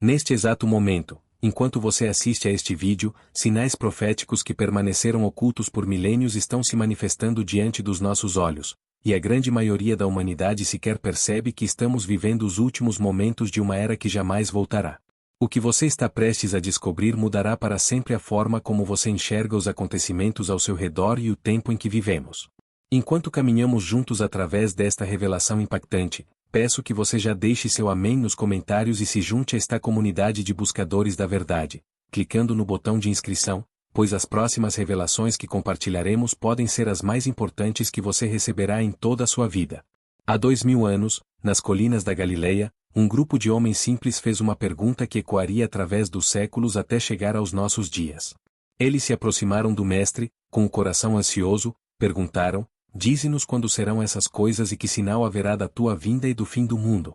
Neste exato momento, enquanto você assiste a este vídeo, sinais proféticos que permaneceram ocultos por milênios estão se manifestando diante dos nossos olhos, e a grande maioria da humanidade sequer percebe que estamos vivendo os últimos momentos de uma era que jamais voltará. O que você está prestes a descobrir mudará para sempre a forma como você enxerga os acontecimentos ao seu redor e o tempo em que vivemos. Enquanto caminhamos juntos através desta revelação impactante, peço que você já deixe seu amém nos comentários e se junte a esta comunidade de buscadores da verdade, clicando no botão de inscrição, pois as próximas revelações que compartilharemos podem ser as mais importantes que você receberá em toda a sua vida. Há 2000 anos, nas colinas da Galileia, um grupo de homens simples fez uma pergunta que ecoaria através dos séculos até chegar aos nossos dias. Eles se aproximaram do Mestre, com o coração ansioso, perguntaram: dize-nos quando serão essas coisas e que sinal haverá da tua vinda e do fim do mundo.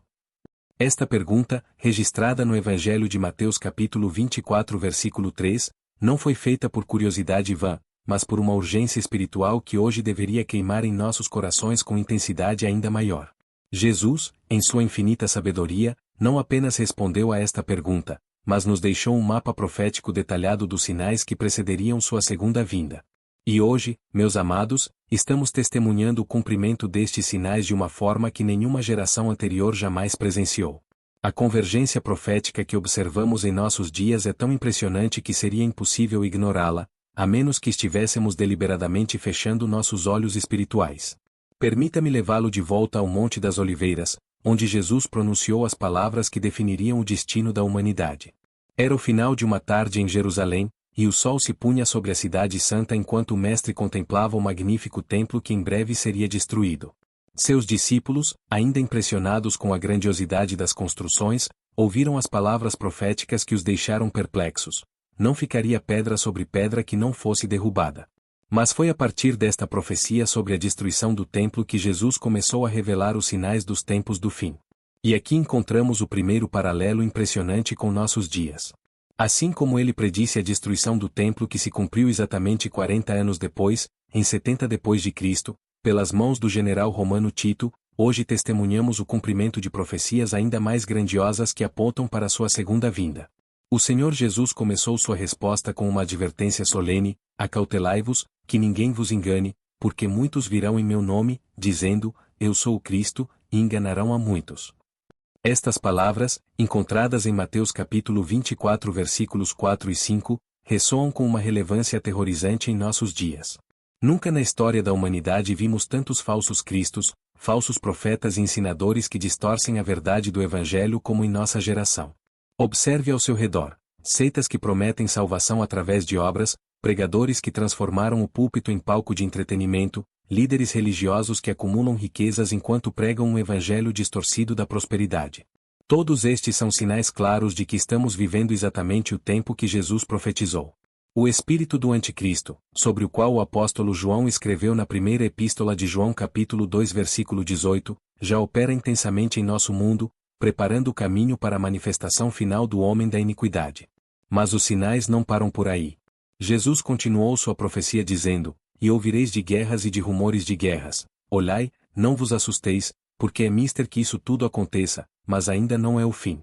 Esta pergunta, registrada no Evangelho de Mateus capítulo 24 versículo 3, não foi feita por curiosidade vã, mas por uma urgência espiritual que hoje deveria queimar em nossos corações com intensidade ainda maior. Jesus, em sua infinita sabedoria, não apenas respondeu a esta pergunta, mas nos deixou um mapa profético detalhado dos sinais que precederiam sua segunda vinda. E hoje, meus amados, estamos testemunhando o cumprimento destes sinais de uma forma que nenhuma geração anterior jamais presenciou. A convergência profética que observamos em nossos dias é tão impressionante que seria impossível ignorá-la, a menos que estivéssemos deliberadamente fechando nossos olhos espirituais. Permita-me levá-lo de volta ao Monte das Oliveiras, onde Jesus pronunciou as palavras que definiriam o destino da humanidade. Era o final de uma tarde em Jerusalém, e o sol se punha sobre a cidade santa enquanto o Mestre contemplava o magnífico templo que em breve seria destruído. Seus discípulos, ainda impressionados com a grandiosidade das construções, ouviram as palavras proféticas que os deixaram perplexos. Não ficaria pedra sobre pedra que não fosse derrubada. Mas foi a partir desta profecia sobre a destruição do templo que Jesus começou a revelar os sinais dos tempos do fim. E aqui encontramos o primeiro paralelo impressionante com nossos dias. Assim como ele predisse a destruição do templo que se cumpriu exatamente 40 anos depois, em 70 depois de Cristo, pelas mãos do general romano Tito, hoje testemunhamos o cumprimento de profecias ainda mais grandiosas que apontam para sua segunda vinda. O Senhor Jesus começou sua resposta com uma advertência solene: acautelai-vos, que ninguém vos engane, porque muitos virão em meu nome, dizendo, eu sou o Cristo, e enganarão a muitos. Estas palavras, encontradas em Mateus capítulo 24 versículos 4 e 5, ressoam com uma relevância aterrorizante em nossos dias. Nunca na história da humanidade vimos tantos falsos cristos, falsos profetas e ensinadores que distorcem a verdade do Evangelho como em nossa geração. Observe ao seu redor: seitas que prometem salvação através de obras, pregadores que transformaram o púlpito em palco de entretenimento, líderes religiosos que acumulam riquezas enquanto pregam um evangelho distorcido da prosperidade. Todos estes são sinais claros de que estamos vivendo exatamente o tempo que Jesus profetizou. O espírito do anticristo, sobre o qual o apóstolo João escreveu na primeira epístola de João capítulo 2 versículo 18, já opera intensamente em nosso mundo, preparando o caminho para a manifestação final do homem da iniquidade. Mas os sinais não param por aí. Jesus continuou sua profecia dizendo: e ouvireis de guerras e de rumores de guerras. Olhai, não vos assusteis, porque é mister que isso tudo aconteça, mas ainda não é o fim.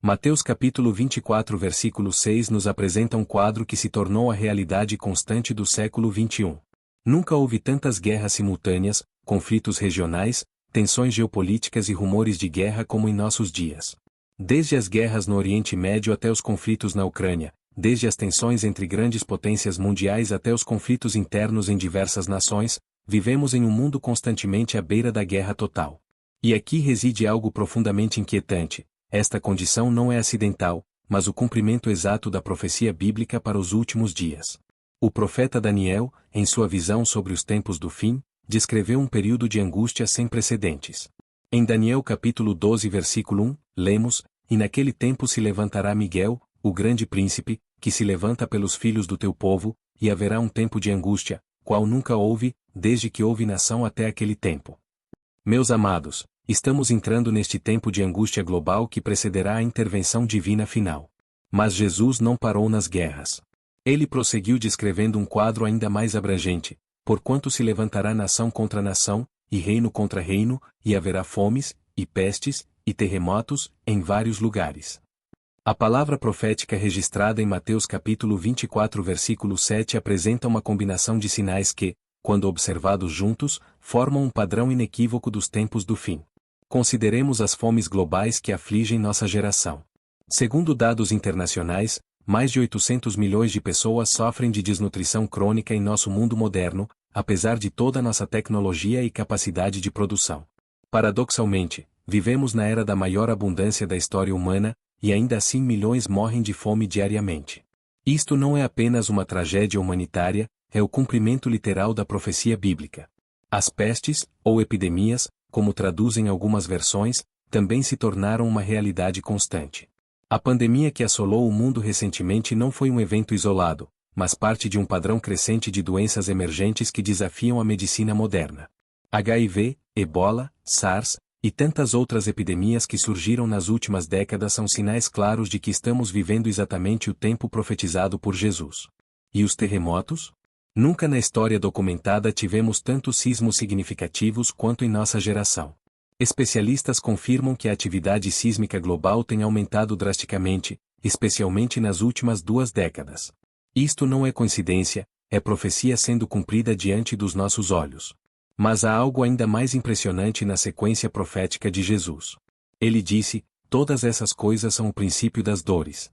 Mateus capítulo 24 versículo 6 nos apresenta um quadro que se tornou a realidade constante do século XXI. Nunca houve tantas guerras simultâneas, conflitos regionais, tensões geopolíticas e rumores de guerra como em nossos dias. Desde as guerras no Oriente Médio até os conflitos na Ucrânia, desde as tensões entre grandes potências mundiais até os conflitos internos em diversas nações, vivemos em um mundo constantemente à beira da guerra total. E aqui reside algo profundamente inquietante: esta condição não é acidental, mas o cumprimento exato da profecia bíblica para os últimos dias. O profeta Daniel, em sua visão sobre os tempos do fim, descreveu um período de angústia sem precedentes. Em Daniel capítulo 12 versículo 1, lemos: e naquele tempo se levantará Miguel, o grande príncipe, que se levanta pelos filhos do teu povo, e haverá um tempo de angústia, qual nunca houve, desde que houve nação até aquele tempo. Meus amados, estamos entrando neste tempo de angústia global que precederá a intervenção divina final. Mas Jesus não parou nas guerras. Ele prosseguiu descrevendo um quadro ainda mais abrangente: porquanto se levantará nação contra nação, e reino contra reino, e haverá fomes, e pestes, e terremotos, em vários lugares. A palavra profética registrada em Mateus capítulo 24 versículo 7 apresenta uma combinação de sinais que, quando observados juntos, formam um padrão inequívoco dos tempos do fim. Consideremos as fomes globais que afligem nossa geração. Segundo dados internacionais, mais de 800 milhões de pessoas sofrem de desnutrição crônica em nosso mundo moderno, apesar de toda nossa tecnologia e capacidade de produção. Paradoxalmente, vivemos na era da maior abundância da história humana, e ainda assim milhões morrem de fome diariamente. Isto não é apenas uma tragédia humanitária, é o cumprimento literal da profecia bíblica. As pestes, ou epidemias, como traduzem algumas versões, também se tornaram uma realidade constante. A pandemia que assolou o mundo recentemente não foi um evento isolado, mas parte de um padrão crescente de doenças emergentes que desafiam a medicina moderna. HIV, Ebola, SARS, e tantas outras epidemias que surgiram nas últimas décadas são sinais claros de que estamos vivendo exatamente o tempo profetizado por Jesus. E os terremotos? Nunca na história documentada tivemos tantos sismos significativos quanto em nossa geração. Especialistas confirmam que a atividade sísmica global tem aumentado drasticamente, especialmente nas últimas 2 décadas. Isto não é coincidência, é profecia sendo cumprida diante dos nossos olhos. Mas há algo ainda mais impressionante na sequência profética de Jesus. Ele disse: todas essas coisas são o princípio das dores.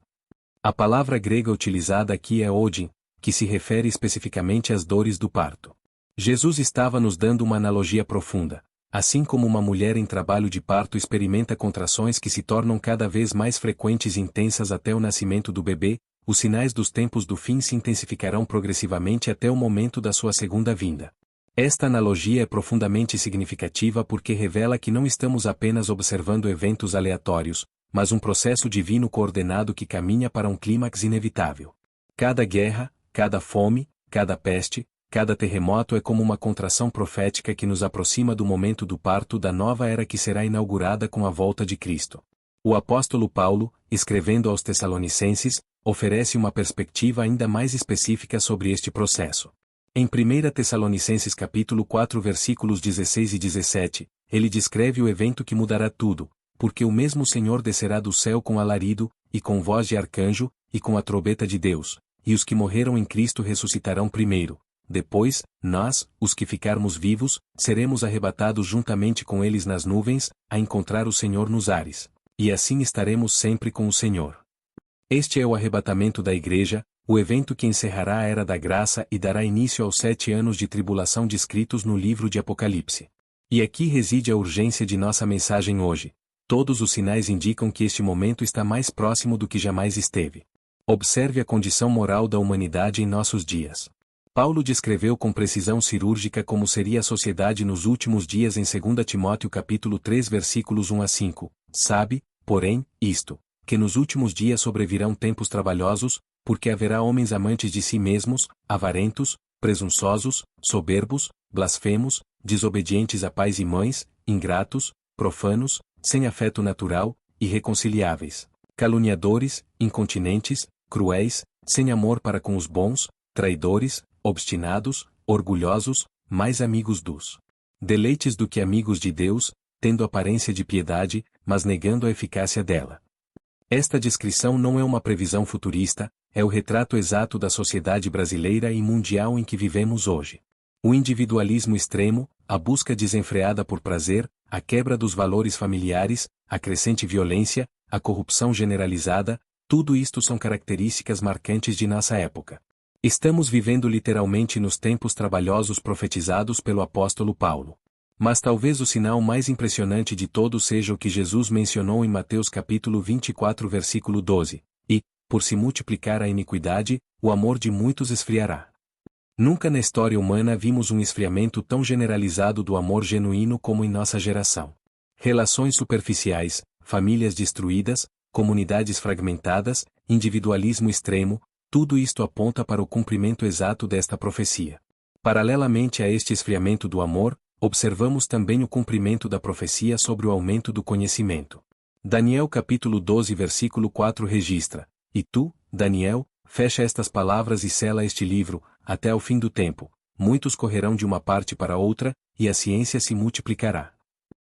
A palavra grega utilizada aqui é odin, que se refere especificamente às dores do parto. Jesus estava nos dando uma analogia profunda. Assim como uma mulher em trabalho de parto experimenta contrações que se tornam cada vez mais frequentes e intensas até o nascimento do bebê, os sinais dos tempos do fim se intensificarão progressivamente até o momento da sua segunda vinda. Esta analogia é profundamente significativa porque revela que não estamos apenas observando eventos aleatórios, mas um processo divino coordenado que caminha para um clímax inevitável. Cada guerra, cada fome, cada peste, cada terremoto é como uma contração profética que nos aproxima do momento do parto da nova era que será inaugurada com a volta de Cristo. O apóstolo Paulo, escrevendo aos Tessalonicenses, oferece uma perspectiva ainda mais específica sobre este processo. Em 1 Tessalonicenses capítulo 4 versículos 16 e 17, ele descreve o evento que mudará tudo, porque o mesmo Senhor descerá do céu com alarido, e com voz de arcanjo, e com a trombeta de Deus, e os que morreram em Cristo ressuscitarão primeiro. Depois, nós, os que ficarmos vivos, seremos arrebatados juntamente com eles nas nuvens, a encontrar o Senhor nos ares. E assim estaremos sempre com o Senhor. Este é o arrebatamento da Igreja, o evento que encerrará a era da graça e dará início aos 7 anos de tribulação descritos no livro de Apocalipse. E aqui reside a urgência de nossa mensagem hoje. Todos os sinais indicam que este momento está mais próximo do que jamais esteve. Observe a condição moral da humanidade em nossos dias. Paulo descreveu com precisão cirúrgica como seria a sociedade nos últimos dias em 2 Timóteo capítulo 3 versículos 1 a 5. Sabe, porém, isto, que nos últimos dias sobrevirão tempos trabalhosos, porque haverá homens amantes de si mesmos, avarentos, presunçosos, soberbos, blasfemos, desobedientes a pais e mães, ingratos, profanos, sem afeto natural, irreconciliáveis, caluniadores, incontinentes, cruéis, sem amor para com os bons, traidores, obstinados, orgulhosos, mais amigos dos deleites do que amigos de Deus, tendo aparência de piedade, mas negando a eficácia dela. Esta descrição não é uma previsão futurista, é o retrato exato da sociedade brasileira e mundial em que vivemos hoje. O individualismo extremo, a busca desenfreada por prazer, a quebra dos valores familiares, a crescente violência, a corrupção generalizada, tudo isto são características marcantes de nossa época. Estamos vivendo literalmente nos tempos trabalhosos profetizados pelo apóstolo Paulo. Mas talvez o sinal mais impressionante de todos seja o que Jesus mencionou em Mateus capítulo 24 versículo 12, e, por se multiplicar a iniquidade, o amor de muitos esfriará. Nunca na história humana vimos um esfriamento tão generalizado do amor genuíno como em nossa geração. Relações superficiais, famílias destruídas, comunidades fragmentadas, individualismo extremo, tudo isto aponta para o cumprimento exato desta profecia. Paralelamente a este esfriamento do amor, observamos também o cumprimento da profecia sobre o aumento do conhecimento. Daniel capítulo 12 versículo 4 registra: E tu, Daniel, fecha estas palavras e sela este livro, até ao fim do tempo. Muitos correrão de uma parte para outra, e a ciência se multiplicará.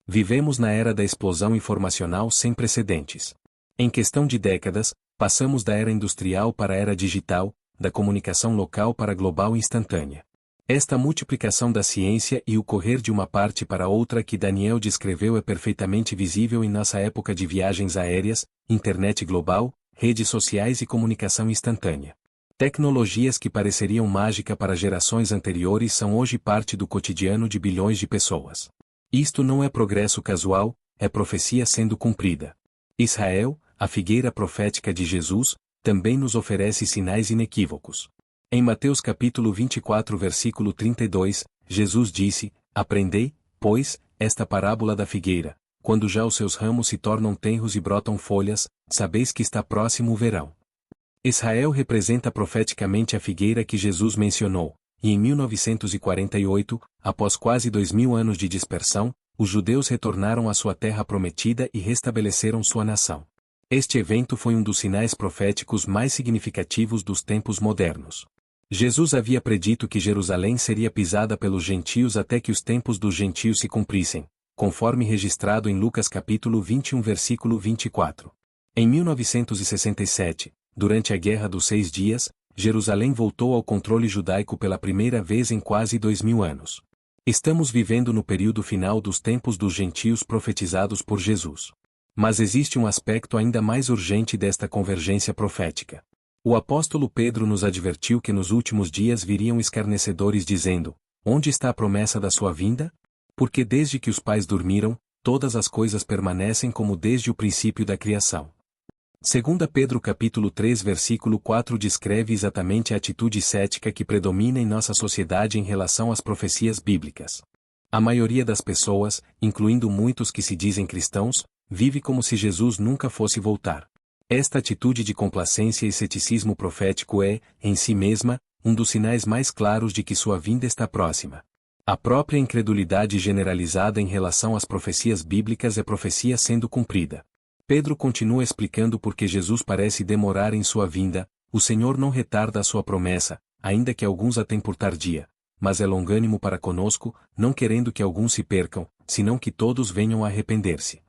Vivemos na era da explosão informacional sem precedentes. Em questão de décadas, passamos da era industrial para a era digital, da comunicação local para a global instantânea. Esta multiplicação da ciência e o correr de uma parte para outra que Daniel descreveu é perfeitamente visível em nossa época de viagens aéreas, internet global, redes sociais e comunicação instantânea. Tecnologias que pareceriam mágica para gerações anteriores são hoje parte do cotidiano de bilhões de pessoas. Isto não é progresso casual, é profecia sendo cumprida. Israel, a figueira profética de Jesus, também nos oferece sinais inequívocos. Em Mateus capítulo 24 versículo 32, Jesus disse: Aprendei, pois, esta parábola da figueira. Quando já os seus ramos se tornam tenros e brotam folhas, sabeis que está próximo o verão. Israel representa profeticamente a figueira que Jesus mencionou, e em 1948, após quase 2000 anos de dispersão, os judeus retornaram à sua terra prometida e restabeleceram sua nação. Este evento foi um dos sinais proféticos mais significativos dos tempos modernos. Jesus havia predito que Jerusalém seria pisada pelos gentios até que os tempos dos gentios se cumprissem, conforme registrado em Lucas capítulo 21 versículo 24. Em 1967, durante a Guerra dos 6 Dias, Jerusalém voltou ao controle judaico pela primeira vez em quase 2000 anos. Estamos vivendo no período final dos tempos dos gentios profetizados por Jesus. Mas existe um aspecto ainda mais urgente desta convergência profética. O apóstolo Pedro nos advertiu que nos últimos dias viriam escarnecedores dizendo: Onde está a promessa da sua vinda? Porque desde que os pais dormiram, todas as coisas permanecem como desde o princípio da criação. 2 Pedro capítulo 3 versículo 4 descreve exatamente a atitude cética que predomina em nossa sociedade em relação às profecias bíblicas. A maioria das pessoas, incluindo muitos que se dizem cristãos, vive como se Jesus nunca fosse voltar. Esta atitude de complacência e ceticismo profético é, em si mesma, um dos sinais mais claros de que sua vinda está próxima. A própria incredulidade generalizada em relação às profecias bíblicas é profecia sendo cumprida. Pedro continua explicando por que Jesus parece demorar em sua vinda: o Senhor não retarda a sua promessa, ainda que alguns a tenham por tardia, mas é longânimo para conosco, não querendo que alguns se percam, senão que todos venham a arrepender-se.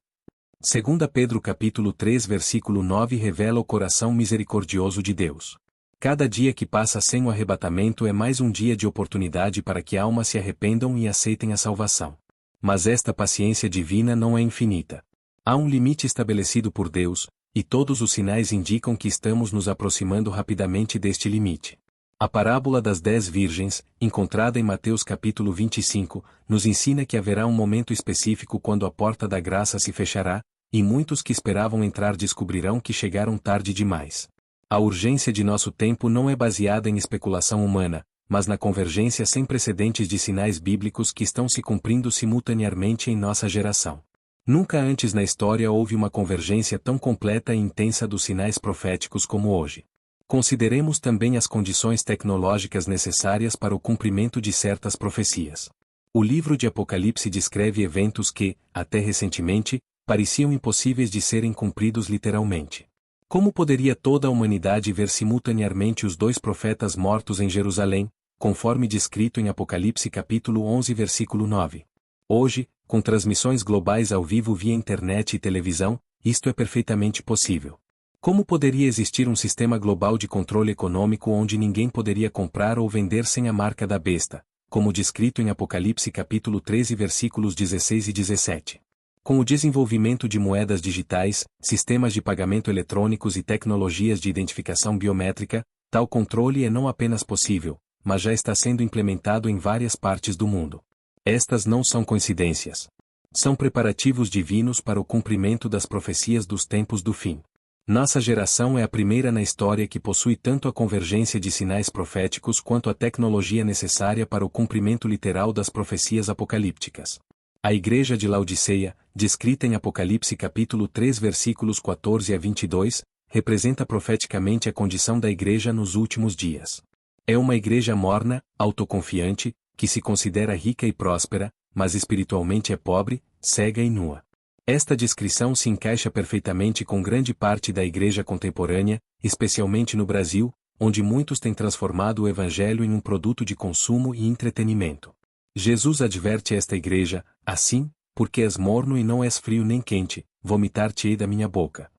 2 Pedro capítulo 3 versículo 9 revela o coração misericordioso de Deus. Cada dia que passa sem o arrebatamento é mais um dia de oportunidade para que almas se arrependam e aceitem a salvação. Mas esta paciência divina não é infinita. Há um limite estabelecido por Deus, e todos os sinais indicam que estamos nos aproximando rapidamente deste limite. A parábola das 10 virgens, encontrada em Mateus capítulo 25, nos ensina que haverá um momento específico quando a porta da graça se fechará, e muitos que esperavam entrar descobrirão que chegaram tarde demais. A urgência de nosso tempo não é baseada em especulação humana, mas na convergência sem precedentes de sinais bíblicos que estão se cumprindo simultaneamente em nossa geração. Nunca antes na história houve uma convergência tão completa e intensa dos sinais proféticos como hoje. Consideremos também as condições tecnológicas necessárias para o cumprimento de certas profecias. O livro de Apocalipse descreve eventos que, até recentemente, pareciam impossíveis de serem cumpridos literalmente. Como poderia toda a humanidade ver simultaneamente os 2 profetas mortos em Jerusalém, conforme descrito em Apocalipse capítulo 11 versículo 9? Hoje, com transmissões globais ao vivo via internet e televisão, isto é perfeitamente possível. Como poderia existir um sistema global de controle econômico onde ninguém poderia comprar ou vender sem a marca da besta, como descrito em Apocalipse capítulo 13 versículos 16 e 17? Com o desenvolvimento de moedas digitais, sistemas de pagamento eletrônicos e tecnologias de identificação biométrica, tal controle é não apenas possível, mas já está sendo implementado em várias partes do mundo. Estas não são coincidências. São preparativos divinos para o cumprimento das profecias dos tempos do fim. Nossa geração é a primeira na história que possui tanto a convergência de sinais proféticos quanto a tecnologia necessária para o cumprimento literal das profecias apocalípticas. A igreja de Laodiceia, descrita em Apocalipse capítulo 3 versículos 14 a 22, representa profeticamente a condição da igreja nos últimos dias. É uma igreja morna, autoconfiante, que se considera rica e próspera, mas espiritualmente é pobre, cega e nua. Esta descrição se encaixa perfeitamente com grande parte da igreja contemporânea, especialmente no Brasil, onde muitos têm transformado o evangelho em um produto de consumo e entretenimento. Jesus adverte esta igreja: assim, porque és morno e não és frio nem quente, vomitar-te-ei da minha boca.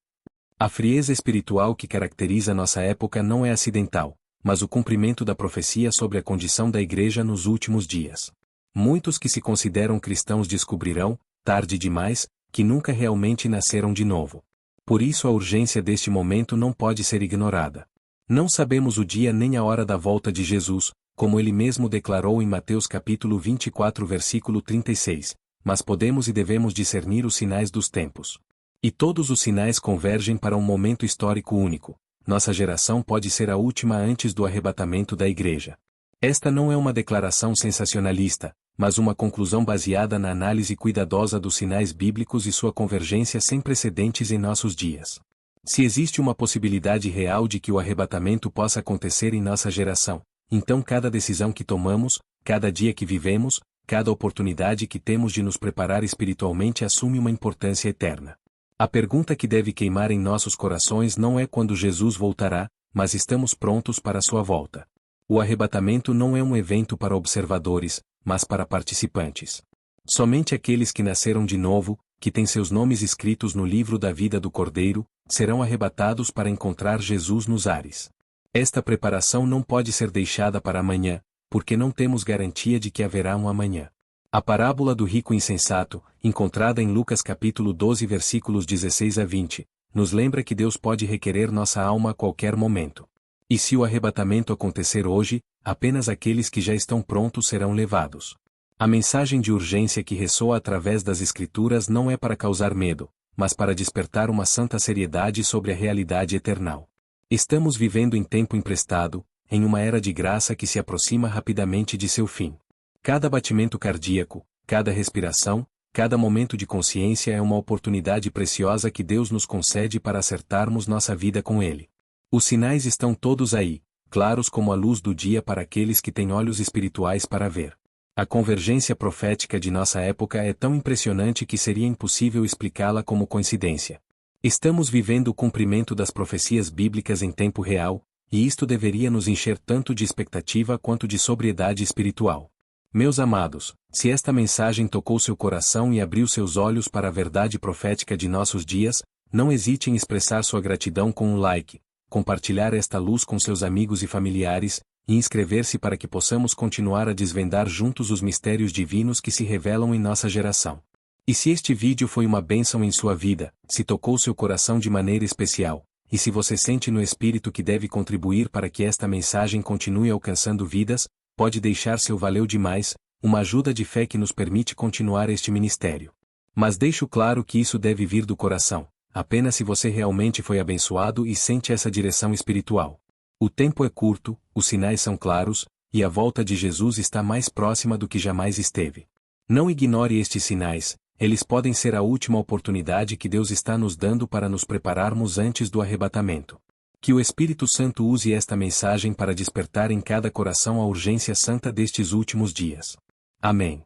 A frieza espiritual que caracteriza nossa época não é acidental, mas o cumprimento da profecia sobre a condição da igreja nos últimos dias. Muitos que se consideram cristãos descobrirão, tarde demais, que nunca realmente nasceram de novo. Por isso a urgência deste momento não pode ser ignorada. Não sabemos o dia nem a hora da volta de Jesus, como ele mesmo declarou em Mateus capítulo 24 versículo 36, mas podemos e devemos discernir os sinais dos tempos. E todos os sinais convergem para um momento histórico único. Nossa geração pode ser a última antes do arrebatamento da igreja. Esta não é uma declaração sensacionalista, mas uma conclusão baseada na análise cuidadosa dos sinais bíblicos e sua convergência sem precedentes em nossos dias. Se existe uma possibilidade real de que o arrebatamento possa acontecer em nossa geração, então cada decisão que tomamos, cada dia que vivemos, cada oportunidade que temos de nos preparar espiritualmente assume uma importância eterna. A pergunta que deve queimar em nossos corações não é quando Jesus voltará, mas estamos prontos para sua volta. O arrebatamento não é um evento para observadores, mas para participantes. Somente aqueles que nasceram de novo, que têm seus nomes escritos no livro da vida do Cordeiro, serão arrebatados para encontrar Jesus nos ares. Esta preparação não pode ser deixada para amanhã, porque não temos garantia de que haverá um amanhã. A parábola do rico insensato, encontrada em Lucas capítulo 12 versículos 16 a 20, nos lembra que Deus pode requerer nossa alma a qualquer momento. E se o arrebatamento acontecer hoje, apenas aqueles que já estão prontos serão levados. A mensagem de urgência que ressoa através das Escrituras não é para causar medo, mas para despertar uma santa seriedade sobre a realidade eternal. Estamos vivendo em tempo emprestado, em uma era de graça que se aproxima rapidamente de seu fim. Cada batimento cardíaco, cada respiração, cada momento de consciência é uma oportunidade preciosa que Deus nos concede para acertarmos nossa vida com Ele. Os sinais estão todos aí, claros como a luz do dia para aqueles que têm olhos espirituais para ver. A convergência profética de nossa época é tão impressionante que seria impossível explicá-la como coincidência. Estamos vivendo o cumprimento das profecias bíblicas em tempo real, e isto deveria nos encher tanto de expectativa quanto de sobriedade espiritual. Meus amados, se esta mensagem tocou seu coração e abriu seus olhos para a verdade profética de nossos dias, não hesite em expressar sua gratidão com um like, compartilhar esta luz com seus amigos e familiares, e inscrever-se para que possamos continuar a desvendar juntos os mistérios divinos que se revelam em nossa geração. E se este vídeo foi uma bênção em sua vida, se tocou seu coração de maneira especial, e se você sente no espírito que deve contribuir para que esta mensagem continue alcançando vidas, pode deixar seu valeu demais, uma ajuda de fé que nos permite continuar este ministério. Mas deixo claro que isso deve vir do coração, apenas se você realmente foi abençoado e sente essa direção espiritual. O tempo é curto, os sinais são claros, e a volta de Jesus está mais próxima do que jamais esteve. Não ignore estes sinais, eles podem ser a última oportunidade que Deus está nos dando para nos prepararmos antes do arrebatamento. Que o Espírito Santo use esta mensagem para despertar em cada coração a urgência santa destes últimos dias. Amém.